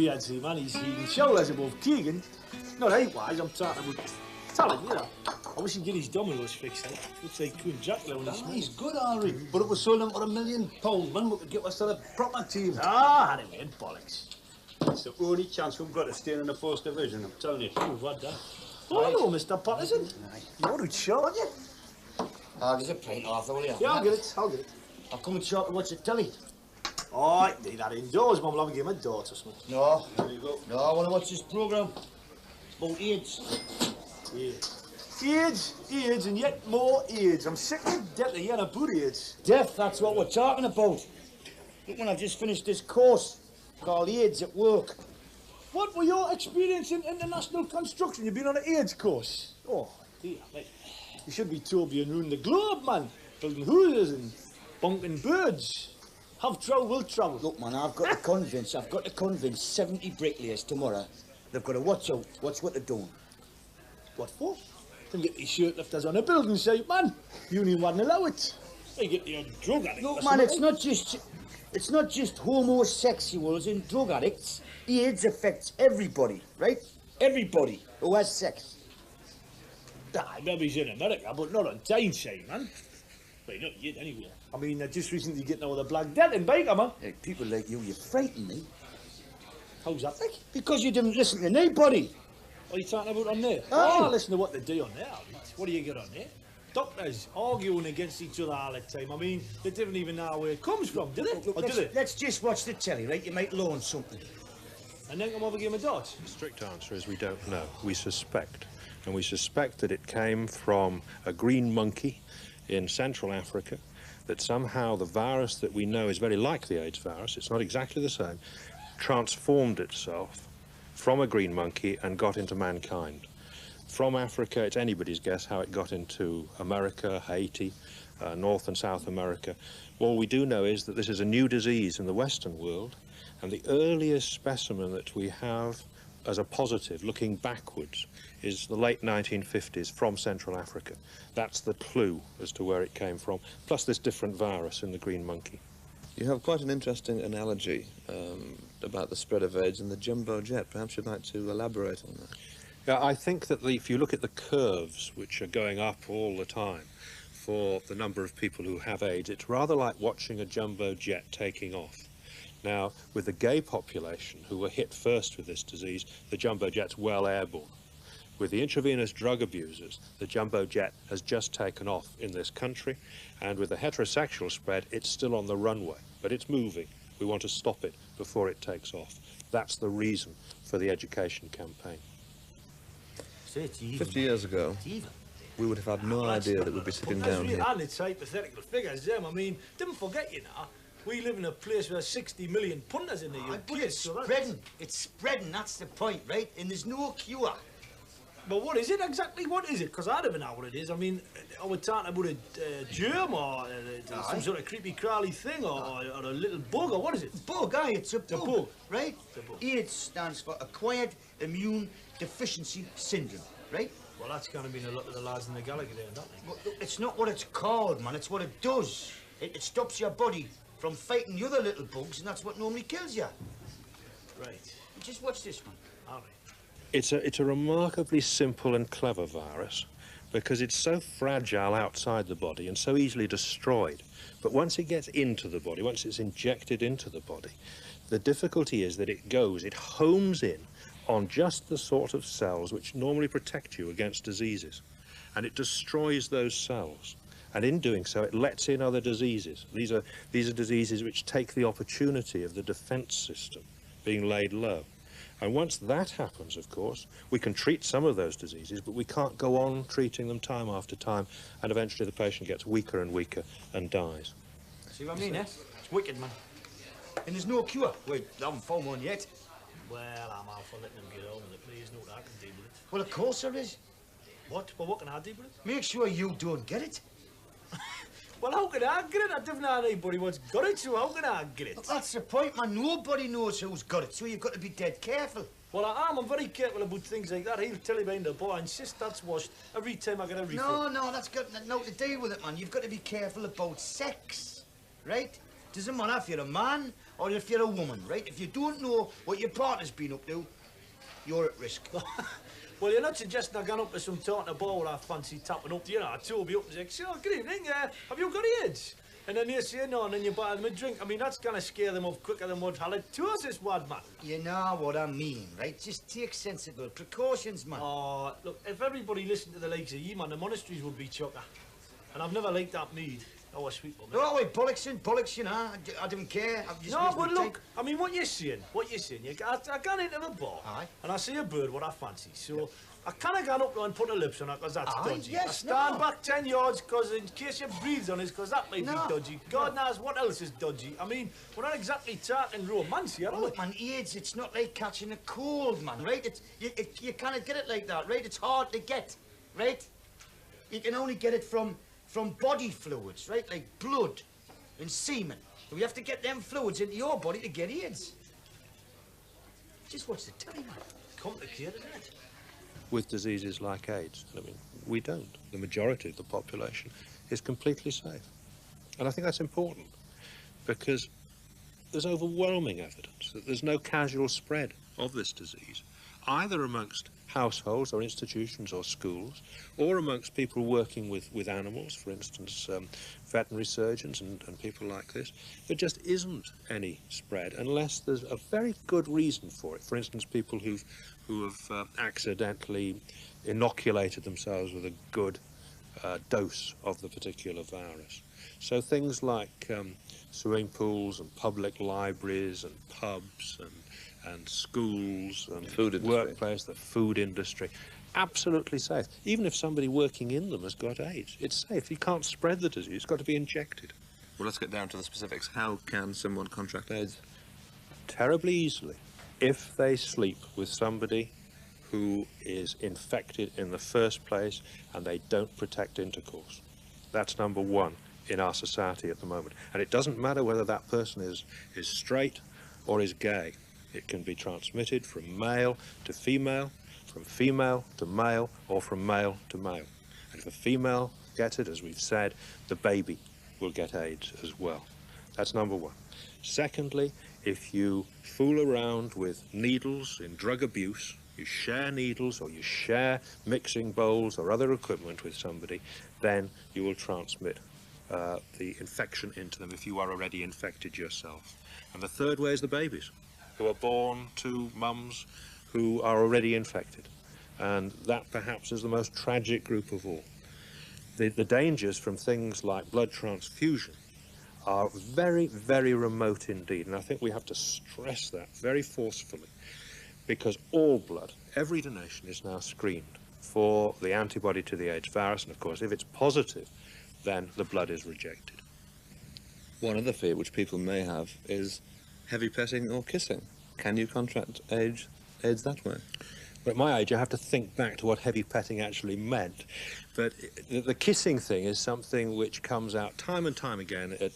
PNC, man. He's heading shoulders above Keegan. Not height-wise, I'm talking about talent, you know. I wish he'd get his dominoes fixed, eh? Looks like Queen Dracula when he's He's good, Harry. But it was sold him for £1 million, man. We could get us to the proper team. Ah, anyway, bollocks. It's the only chance we've got to stay in the first division, I'm telling you. You've had that. Oh, hello, Mr. Patterson. You're out short, aren't you? There's a pint, Arthur, will you? Yeah, I'll get it, I'll get it. I'll come and shop and watch the telly. Oh, I do that indoors, Mum. I'll have a game of darts or something. No. There you go. No, I want to watch this programme. About AIDS. AIDS, and yet more AIDS. I'm sick of death of yellow booty AIDS. Death, that's what we're talking about. Look, when I've just finished this course called AIDS at Work. What were your experience in international construction? You've been on an AIDS course? Oh, dear, mate. You should be told you're around the globe, man. Building houses and bunking birds. Have trouble, will trouble. Look, man, I've got to convince 70 bricklayers tomorrow they've got to watch out, watch what they're doing. What for? Then get your shirt lifters on a building site, man. You wouldn't allow it. They get your drug addicts. Look, man, it's not just homosexuals and drug addicts. AIDS affects everybody, right? Everybody who has sex. Maybe he's in America, but not on Tyneside, man. Well, not yet, anyway. I mean, they're just recently getting over the Black Death in Baker, man. Hey, people like you frighten me. How's that, like? Because you didn't listen to anybody. What are you talking about on there? Aye. Oh, listen to what they do on there. What do you get on there? Doctors arguing against each other all the time. I mean, they didn't even know where it comes from, did they? Look, let's just watch the telly, right? You might learn something. And then come over a game of darts? The strict answer is we don't know. We suspect. And we suspect that it came from a green monkey in Central Africa, that somehow the virus that we know is very like the AIDS virus, it's not exactly the same, transformed itself from a green monkey and got into mankind. From Africa, it's anybody's guess how it got into America, Haiti, North and South America. All we do know is that this is a new disease in the Western world, and the earliest specimen that we have as a positive, looking backwards, is the late 1950s from Central Africa. That's the clue as to where it came from, plus this different virus in the green monkey. You have quite an interesting analogy about the spread of AIDS and the jumbo jet. Perhaps you'd like to elaborate on that. Yeah, I think that if you look at the curves, which are going up all the time for the number of people who have AIDS, it's rather like watching a jumbo jet taking off. Now, with the gay population who were hit first with this disease, the jumbo jet's well airborne. With the intravenous drug abusers, the jumbo jet has just taken off in this country, and with the heterosexual spread, it's still on the runway, but it's moving. We want to stop it before it takes off. That's the reason for the education campaign. 50 years ago, we would have had no idea that we'd be sitting down here. And it's hypothetical figures, them. I mean, don't forget, you know, we live in a place where 60 million punters in the UK. But it's spreading. It's spreading, that's the point, right? And there's no cure. But what is it exactly? What is it? Because I don't know what it is. I mean, are we talking about a germ or some sort of creepy crawly thing or a little bug or what is it? Bug, aye, it's a bug, right? AIDS stands for Acquired Immune Deficiency Syndrome, right? Well, that's going to be a lot of the lads in the Gallagher there, don't they? Well, look, it's not what it's called, man. It's what it does. It stops your body from fighting the other little bugs, and that's what normally kills you. Right. Just watch this one. All right. It's a remarkably simple and clever virus because it's so fragile outside the body and so easily destroyed. But once it gets into the body, once it's injected into the body, the difficulty is that it homes in on just the sort of cells which normally protect you against diseases. And it destroys those cells. And in doing so, it lets in other diseases. These are diseases which take the opportunity of the defense system being laid low. And once that happens, of course, we can treat some of those diseases, but we can't go on treating them time after time, and eventually the patient gets weaker and weaker and dies. See what I mean, eh? It's wicked, man. And there's no cure. Wait, I haven't found one yet. Well, I'm all for letting them get on with it. Please, no, I can deal with it. Well, of course there is. What? Well, what can I deal with it? Make sure you don't get it. Well, how can I get it? I don't know anybody what's got it, so how can I get it? But that's the point, man. Nobody knows who's got it, so you've got to be dead careful. Well, I'm very careful about things like that. He'll tell you behind the bar, I insist that's washed every time I get a refill. No, that's got nothing to do with it, man. You've got to be careful about sex, right? Doesn't matter if you're a man or if you're a woman, right? If you don't know what your partner's been up to, you're at risk. Well, you're not suggesting I gone up to some talking bar where I fancy tapping up to, you know, Toby up and say, "So, good evening, have you got AIDS?" And then you say no, and then you buy them a drink. I mean, that's gonna scare them off quicker than what halitosis would, man. You know what I mean, right? Just take sensible precautions, man. Oh, look, if everybody listened to the likes of you, man, the monasteries would be chocker. And I've never liked that mead. Oh, a sweet woman. No, wait, bollocks, you know. I don't care. No, but look, I mean, what you're saying, I gone into the bar, aye, and I see a bird what I fancy, so I kind of gone up there and put the lips on it, because that's aye, dodgy. yes, I stand no. back 10 yards, because in case you breathe on it, because that might No, be dodgy. God knows what else is dodgy. I mean, we're not exactly talking romance here, are we? Look, man, AIDS, it's not like catching a cold, man, right? You can't get it like that, right? It's hard to get, right? You can only get it from body fluids, right? Like blood and semen. So we have to get them fluids into your body to get AIDS. Just watch the telly, man. Complicated, isn't it? With diseases like AIDS, I mean, we don't. The majority of the population is completely safe. And I think that's important, because there's overwhelming evidence that there's no casual spread of this disease, either amongst households or institutions or schools, or amongst people working with animals, for instance, veterinary surgeons and people like this. There just isn't any spread unless there's a very good reason for it. For instance, people who have accidentally inoculated themselves with a good dose of the particular virus. So things like swimming pools and public libraries and pubs and schools and food industry, workplace, the food industry, absolutely safe. Even if somebody working in them has got AIDS, it's safe. You can't spread the disease. It's got to be injected. Well, let's get down to the specifics. How can someone contract AIDS? Terribly easily, if they sleep with somebody who is infected in the first place and they don't protect intercourse. That's number one in our society at the moment. And it doesn't matter whether that person is straight or is gay. It can be transmitted from male to female, from female to male, or from male to male. And if a female gets it, as we've said, the baby will get AIDS as well. That's number one. Secondly, if you fool around with needles in drug abuse, you share needles or you share mixing bowls or other equipment with somebody, then you will transmit the infection into them if you are already infected yourself. And the third way is the babies, who are born to mums who are already infected. And that perhaps is the most tragic group of all. The dangers from things like blood transfusion are very, very remote indeed. And I think we have to stress that very forcefully, because all blood, every donation is now screened for the antibody to the AIDS virus. And of course, if it's positive, then the blood is rejected. One other fear which people may have is heavy petting or kissing. Can you contract AIDS that way? But at my age, I have to think back to what heavy petting actually meant. But the kissing thing is something which comes out time and time again at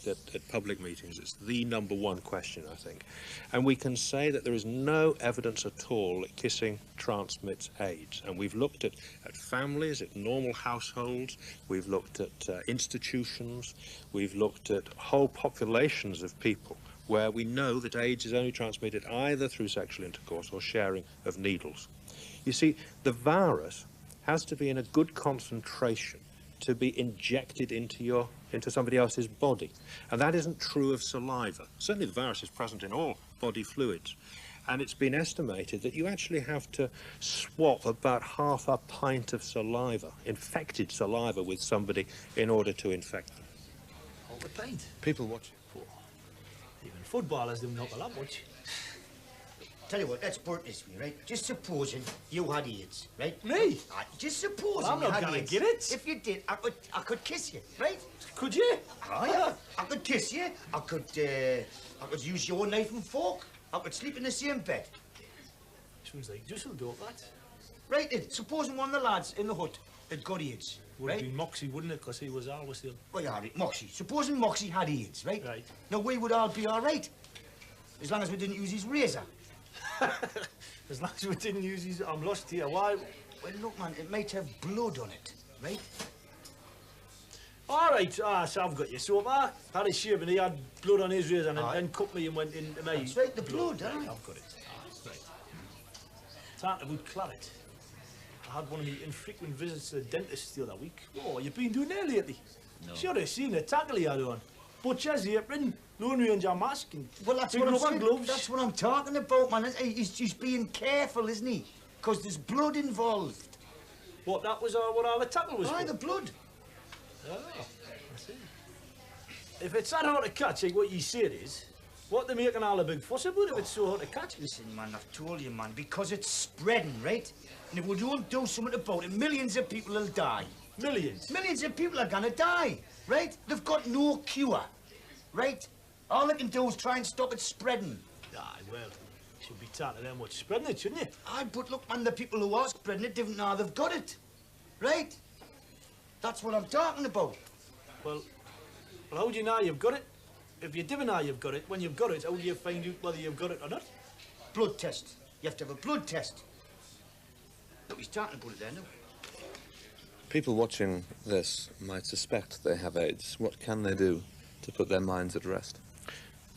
public meetings. It's the number one question, I think. And we can say that there is no evidence at all that kissing transmits AIDS. And we've looked at families, at normal households, we've looked at institutions, we've looked at whole populations of people where we know that AIDS is only transmitted either through sexual intercourse or sharing of needles. You see, the virus has to be in a good concentration to be injected into somebody else's body. And that isn't true of saliva. Certainly the virus is present in all body fluids. And it's been estimated that you actually have to swap about half a pint of saliva, infected saliva, with somebody in order to infect them. All the paint. People watching. Even footballers don't knock a lot much. Tell you what, let's put it this way, right? Just supposing you had AIDS, right? Me? Just supposing Well, I'm you not had gonna AIDS. get it. If you did, I could kiss you, right? Could you? Oh, yeah. I could kiss you. I could use your knife and fork. I could sleep in the same bed. Sounds like Dusseldorf, that. Right then, supposing one of the lads in the hut had got AIDS, Would have right? been Moxie, wouldn't it? Because he was always still. Well, yeah, right, Moxie. Supposing Moxie had AIDS, right? Right. Now, we would all be all right. As long as we didn't use his razor. As long as we didn't use his... I'm lost here. Why? Well, look, man, it might have blood on it, right? All right, so I've got you. So if I had a shave and he had blood on his razor and then cut me and went into me... That's right, the blood, right, aye. I've got it. Right. Talking about Clement, I had one of my infrequent visits to the dentist the other week. Oh, you've been doing there lately? No. Should have seen the tackle he had on. Butcher's apron, Lone Ranger mask, and well, that's big what I'm rubber saying. gloves. That's what I'm talking about, man. He's being careful, isn't he? Because there's blood involved. What, that was what all the tackle was Aye, for? the blood. Oh, I see. If it's that hard to catch, like what you say it is, what they making all the big fuss about if it's so hard to catch? Listen, man, I've told you, man, because it's spreading, right? And if we don't do something about it, millions of people will die. Millions? Millions of people are gonna die, right? They've got no cure, right? All they can do is try and stop it spreading. Aye, well, you should be talking to them what's spreading it, shouldn't you? Aye, but look, man, the people who are spreading it don't know they've got it, right? That's what I'm talking about. Well, how do you know you've got it? If you didn't know you've got it, when you've got it, how do you find out whether you've got it or not? Blood test. You have to have a blood test. Look, he's talking about it there now. People watching this might suspect they have AIDS. What can they do to put their minds at rest?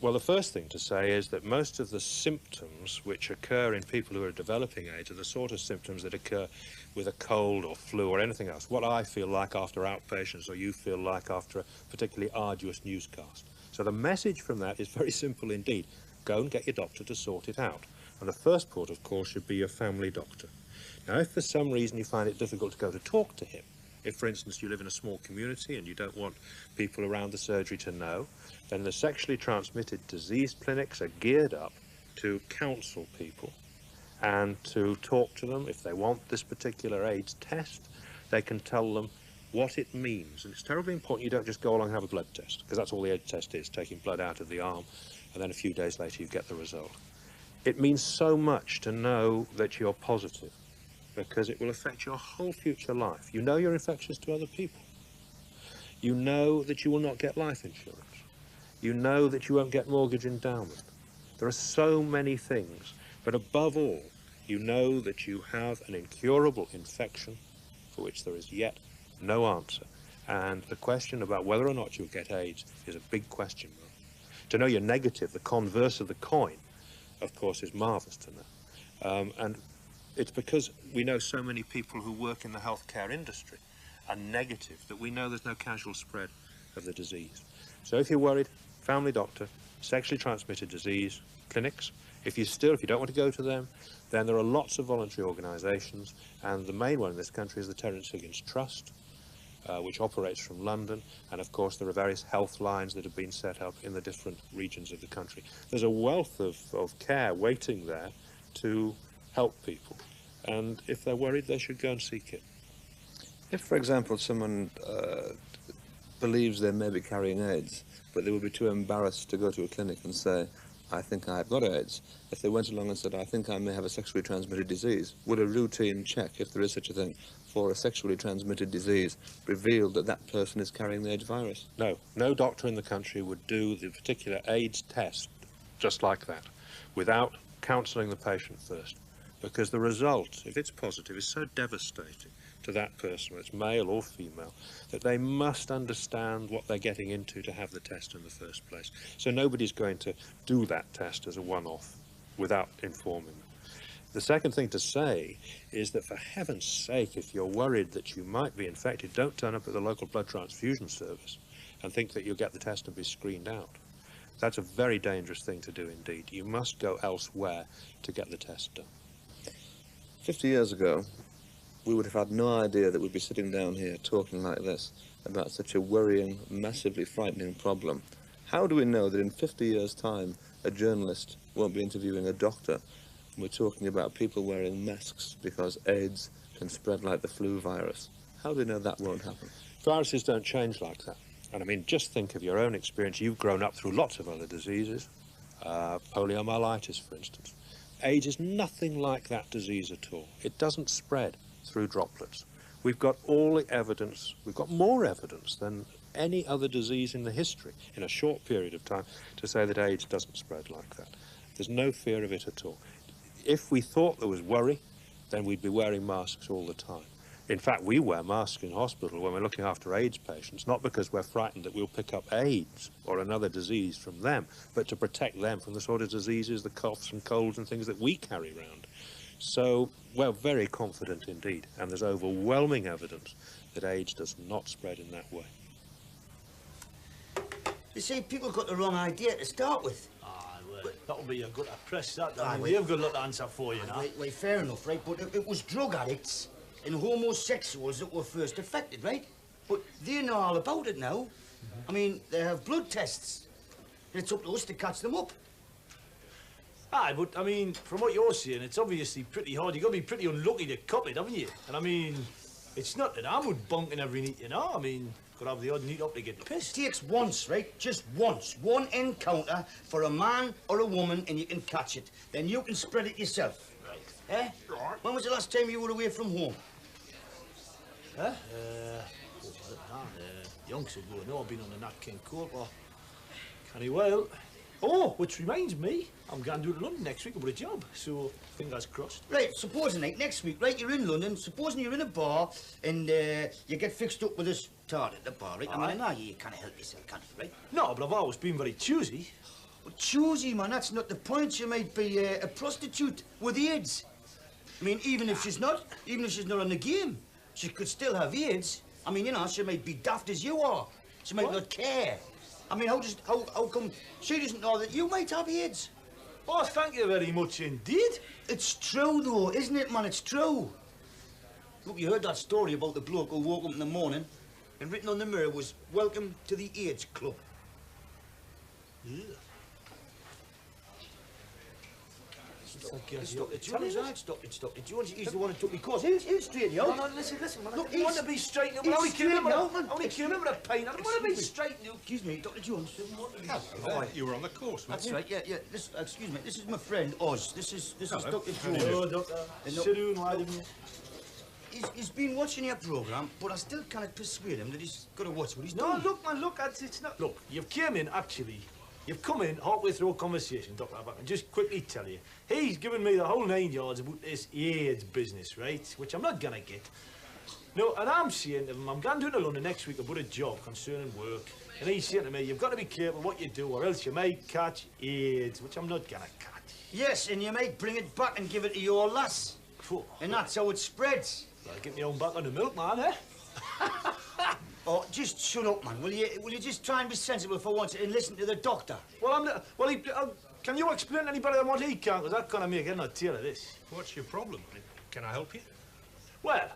Well, the first thing to say is that most of the symptoms which occur in people who are developing AIDS are the sort of symptoms that occur with a cold or flu or anything else. What I feel like after outpatients or you feel like after a particularly arduous newscast. So the message from that is very simple indeed. Go and get your doctor to sort it out. And the first port, of course, should be your family doctor. Now, if for some reason you find it difficult to go to talk to him, if, for instance, you live in a small community and you don't want people around the surgery to know, then the sexually transmitted disease clinics are geared up to counsel people and to talk to them. If they want this particular AIDS test, they can tell them what it means. And it's terribly important you don't just go along and have a blood test, because that's all the AIDS test is, taking blood out of the arm, and then a few days later you get the result. It means so much to know that you're positive, because it will affect your whole future life. You know you're infectious to other people. You know that you will not get life insurance. You know that you won't get mortgage endowment. There are so many things, but above all, you know that you have an incurable infection for which there is yet no answer. And the question about whether or not you'll get AIDS is a big question mark. To know you're negative, the converse of the coin, of course, is marvellous to know. And it's because we know so many people who work in the healthcare industry are negative that we know there's no casual spread of the disease. So if you're worried, family doctor, sexually transmitted disease clinics. If you don't want to go to them, then there are lots of voluntary organisations, and the main one in this country is the Terence Higgins Trust, which operates from London, and of course there are various health lines that have been set up in the different regions of the country. There's a wealth of care waiting there to help people, and if they're worried, they should go and seek it. If, for example, someone believes they may be carrying AIDS, but they would be too embarrassed to go to a clinic and say, I think I've got AIDS. If they went along and said, I think I may have a sexually transmitted disease, would a routine check, if there is such a thing, for a sexually transmitted disease reveal that that person is carrying the AIDS virus? No. No doctor in the country would do the particular AIDS test just like that, without counselling the patient first, because the result, if it's positive, is so devastating to that person, whether it's male or female, that they must understand what they're getting into to have the test in the first place. So nobody's going to do that test as a one-off without informing them. The second thing to say is that, for heaven's sake, if you're worried that you might be infected, don't turn up at the local blood transfusion service and think that you'll get the test and be screened out. That's a very dangerous thing to do indeed. You must go elsewhere to get the test done. 50 years ago, we would have had no idea that we'd be sitting down here talking like this about such a worrying, massively frightening problem. How do we know that in 50 years' time a journalist won't be interviewing a doctor and we're talking about people wearing masks because AIDS can spread like the flu virus? How do we know that won't happen? Viruses don't change like that. And I mean, just think of your own experience. You've grown up through lots of other diseases, poliomyelitis, for instance. AIDS is nothing like that disease at all. It doesn't spread through droplets. We've got all the evidence, we've got more evidence than any other disease in the history in a short period of time to say that AIDS doesn't spread like that. There's no fear of it at all. If we thought there was worry, then we'd be wearing masks all the time. In fact, we wear masks in hospital when we're looking after AIDS patients, not because we're frightened that we'll pick up AIDS or another disease from them, but to protect them from the sort of diseases, the coughs and colds and things that we carry around. So we're very confident indeed, and there's overwhelming evidence that AIDS does not spread in that way. You see, people got the wrong idea to start with. Ah, well, that'll be a good press, that. Ah, I mean, wait. they've got a lot to answer for, you know. Wait, fair enough, right? But it was drug addicts and homosexuals that were first affected, right? But they know all about it now. I mean, they have blood tests. And it's up to us to catch them up. Aye, but, I mean, from what you're saying, it's obviously pretty hard. You've got to be pretty unlucky to cop it, haven't you? And, I mean, it's not that I'm would bonking every night, you know? I mean, got to have the odd night up to get pissed. It takes once, right? Just once. One encounter for a man or a woman and you can catch it. Then you can spread it yourself. Right. Eh? Right. When was the last time you were away from home? Huh? Yonks ago, no, I've been on the Nat King Court for canny well. Oh, which reminds me, I'm going to London next week about a job, so fingers crossed. Right, supposing, like, next week, right, you're in London, supposing you're in a bar and you get fixed up with this tart at the bar, right? I mean, I know you can't help yourself, can't you, right? No, but I've always been very choosy. But choosy, man, that's not the point. You might be a prostitute with AIDS. I mean, even if she's not on the game, she could still have AIDS. I mean, you know, she might be daft as you are. She might not care. I mean, how come she doesn't know that you might have AIDS? Oh, thank you very much indeed. It's true, though, isn't it, man? It's true. Look, you heard that story about the bloke who woke up in the morning and written on the mirror was, "Welcome to the AIDS Club." Yeah. Stop it, Jones. Stop it, Jones. He's the one who took me course. He'll straighten you out. No, listen, man. Look, I don't want to be straightened. I only came in with a pain. I don't want to be straightened. Excuse me, Dr. Jones. You were on the course, That's right, yeah. Excuse me, this is my friend, Oz. This is Dr. Jones. Hello, Doctor. Sit down, why didn't you? He's been watching your programme, but I still can't persuade him that he's got to watch what he's No, doing. look, man, look, it's not... Look, you've came in, actually. You've come in halfway through a conversation, Doctor. I can just quickly tell you. He's given me the whole 9 yards about this AIDS business, right? Which I'm not gonna get. No, and I'm saying to him, I'm going down to London next week about a job concerning work. And he's saying to me, you've got to be careful what you do or else you may catch AIDS, which I'm not gonna catch. Yes, and you might bring it back and give it to your lass. Phew. And that's how it spreads. Well, get me own back on the milk, man, eh? Oh, just shut up, man. Will you just try and be sensible for once and listen to the doctor? Well, I'm not... Well, can you explain to anybody what he can? Because I can't make head nor tail of this. What's your problem? Can I help you? Well,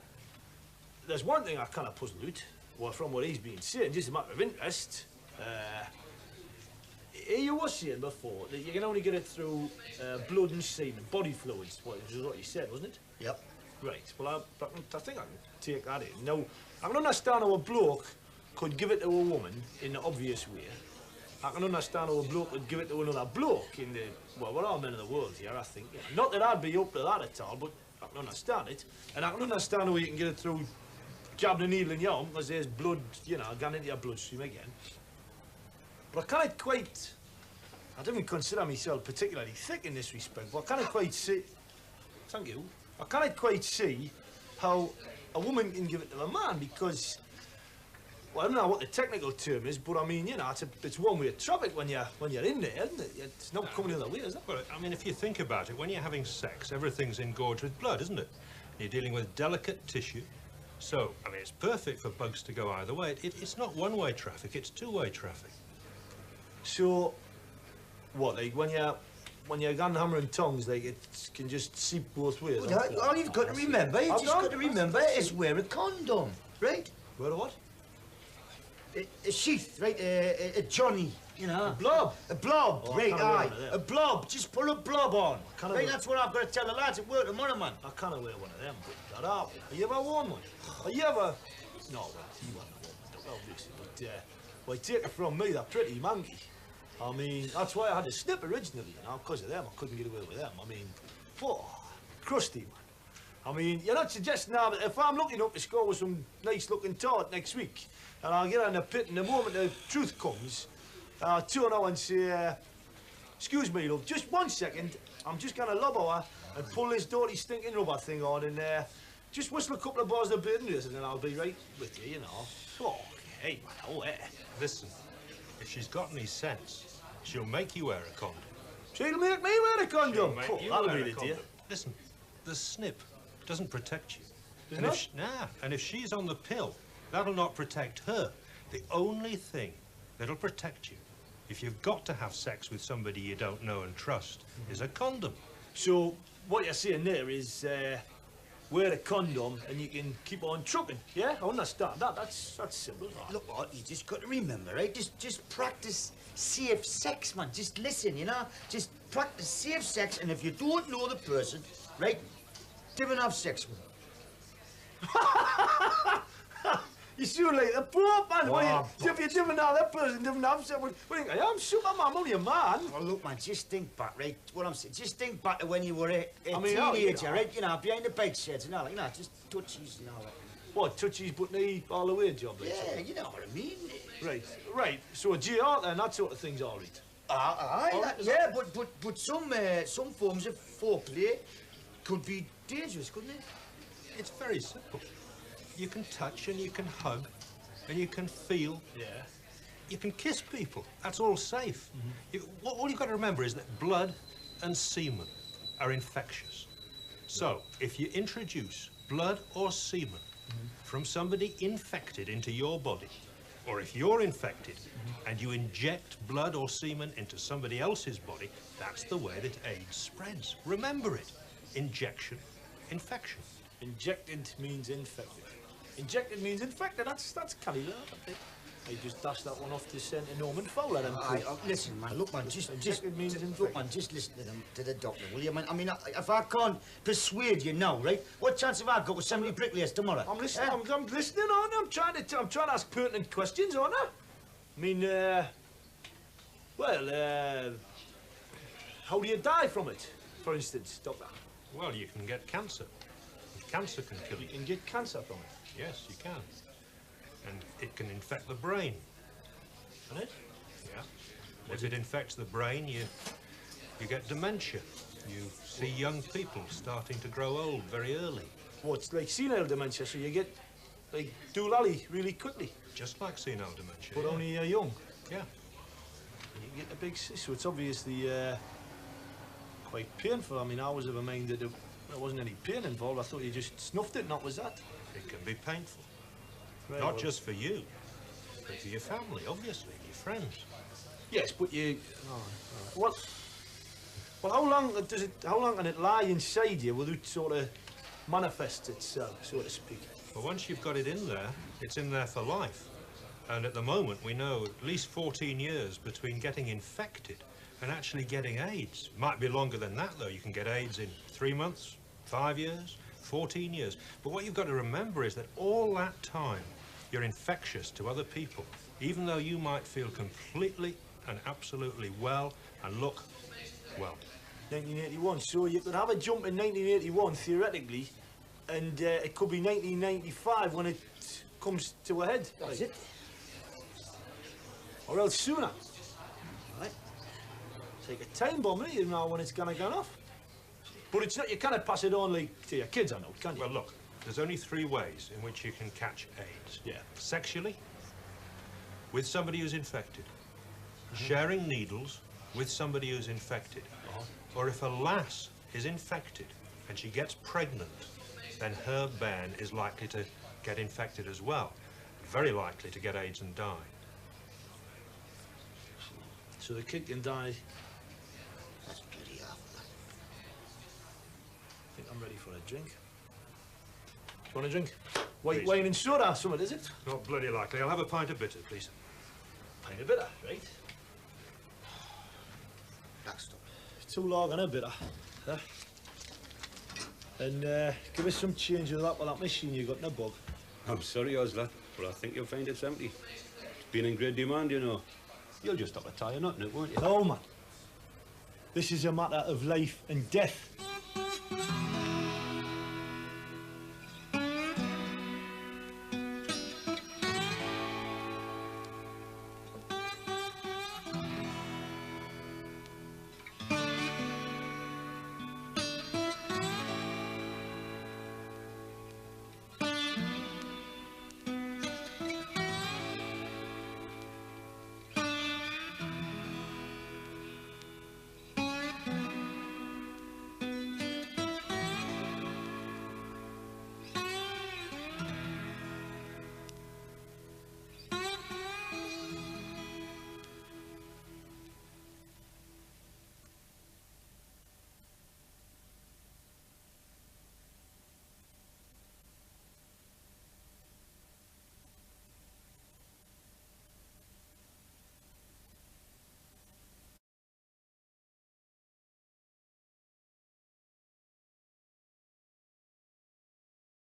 there's one thing I kind of puzzle out, well, from what he's been saying, just a matter of interest. You were saying before that you can only get it through blood and semen, body fluids, which is what you said, wasn't it? Yep. Right, well, I think I can take that in. Now, I can understand how a bloke could give it to a woman in the obvious way. I can understand how a bloke would give it to another bloke in the... Well, we're all men of the world here, I think. Yeah. Not that I'd be up to that at all, but I can understand it. And I can understand how you can get it through jabbing a needle in your arm, because there's blood, you know, gone into your bloodstream again. But I can't quite... I don't even consider myself particularly thick in this respect, but I can't quite see... Thank you. I can't quite see how a woman can give it to a man, because... Well, I don't know what the technical term is, but I mean, you know, it's one-way traffic when you're in there, isn't it? It's not coming the other way, is it? Well, I mean, if you think about it, when you're having sex, everything's engorged with blood, isn't it? You're dealing with delicate tissue. So, I mean, it's perfect for bugs to go either way. It's not one-way traffic, it's two-way traffic. So, what, like, when you're gun hammering tongues, like, it can just seep both ways? Well, all you've got to remember, is wear a condom, right? Wear a what? A sheath, right? A Johnny, you know. A blob? A blob, Oh, right, I can't wear aye. one of them. A blob, just put a blob on. can't Right, wear- that's what I've got to tell the lads at work tomorrow, man. I can't wear one of them, but that are. Have you ever worn one? Have you ever... No, well, you haven't worn one, obviously, but, well, take it from me, they're pretty manky. I mean, that's why I had a snip originally, you know, because of them. I couldn't get away with them. I mean, crusty, man. I mean, you're not suggesting now that if I'm looking up to score with some nice-looking tart next week, and I'll get on the pit, and the moment the truth comes, I'll turn out and say, excuse me, love, just 1 second, I'm just going to lob over and pull this dirty stinking rubber thing on, and just whistle a couple of bars of business and then I'll be right with you, you know. Oh, hey, man, oh, eh. Listen, if she's got any sense, she'll make you wear a condom. She'll make me wear a condom. She'll make Oh, you that'll wear be a the deal. condom. Listen, the snip doesn't protect you. Does it not? And if she's on the pill, that'll not protect her. The only thing that'll protect you, if you've got to have sex with somebody you don't know and trust, is a condom. So, what you're saying there is, wear a condom and you can keep on trucking, yeah? I understand that. That's simple. Look, what, you just got to remember, right? Just practice safe sex, man. Just listen, you know? Just practice safe sex, and if you don't know the person, right, don't have sex with them. You sound like the Pope, man. Wow. If you didn't know that person, didn't have sex with... What do you think? I'm Superman, I'm only a man. Well, look, man, just think back, right? What I'm saying, just think back to when you were a I mean, how, teenager, you know, right? You know, behind the bike sheds and all, you know, just touchies and all that. What, touchies but knee all the way job, like Yeah, you know what I mean. Right. So a GR then, that sort of thing's all right. Yeah, but some forms of foreplay could be dangerous, couldn't it? It's very simple. You can touch and you can hug and you can feel. Yeah. You can kiss people. That's all safe. All you've got to remember is that blood and semen are infectious. So, if you introduce blood or semen from somebody infected into your body, or if you're infected and you inject blood or semen into somebody else's body, that's the way that AIDS spreads. Remember it. Injection, infection. Injected means infected. Injected means infected. That's canny, that. I just dashed that one off to St. Norman Fowler. Listen, man. Look, man. Just Injected means look, infected. man. Just listen to the doctor, will you, man? I mean, if I can't persuade you now, right? What chance have I got with 70 bricklayers tomorrow? I'm listening. Eh? I'm listening, aren't I? I'm trying to ask pertinent questions, aren't I? I mean, how do you die from it, for instance, doctor? Well, you can get cancer. Cancer can kill you. You can get cancer from it. Yes, you can. And it can infect the brain. Can it? Yeah. If it infects the brain, you get dementia. You see young people starting to grow old very early. What's like senile dementia? So you get like doolally really quickly, Just like senile dementia. but yeah. only young. Yeah. You get a big so it's obviously quite painful. I mean, I was of a mind that there wasn't any pain involved. I thought you just snuffed it, and that was that. It can be painful. Right, Not well- just for you, but for your family, obviously, your friends. Yes, but you. Oh, all right. Well, how long does it? How long can it lie inside you? Will it sort of manifest itself, so to speak? But once you've got it in there, it's in there for life. And at the moment, we know at least 14 years between getting infected and actually getting AIDS. Might be longer than that, though. You can get AIDS in 3 months, 5 years, 14 years. But what you've got to remember is that all that time, you're infectious to other people, even though you might feel completely and absolutely well and look well. 1981. So you could have a jump in 1981 theoretically, and it could be 1995 when it comes to a head. That's it. Or else sooner. Right. It's like a time bomb, isn't it? You know when it's gonna go off. But it's not. You can't pass it on like to your kids, I know, can you? Well, look, there's only 3 ways in which you can catch AIDS. Yeah. Sexually, with somebody who's infected, sharing needles with somebody who's infected, or if a lass is infected and she gets pregnant, then her bairn is likely to get infected as well, very likely to get AIDS and die. So the kid can die. That's bloody awful. I think I'm ready for a drink. Do you want a drink? White Please. wine and soda, something, is it? Not bloody likely. I'll have a pint of bitter, please. Pint of bitter, right? Black stuff. Too long and a bitter. Huh? And give us some change of that with that machine you got in a bug. I'm sorry, Oz, lad, but I think you'll find it's empty. It's been in great demand, you know. You'll just have to tie a knot in it, won't you? No, man. This is a matter of life and death.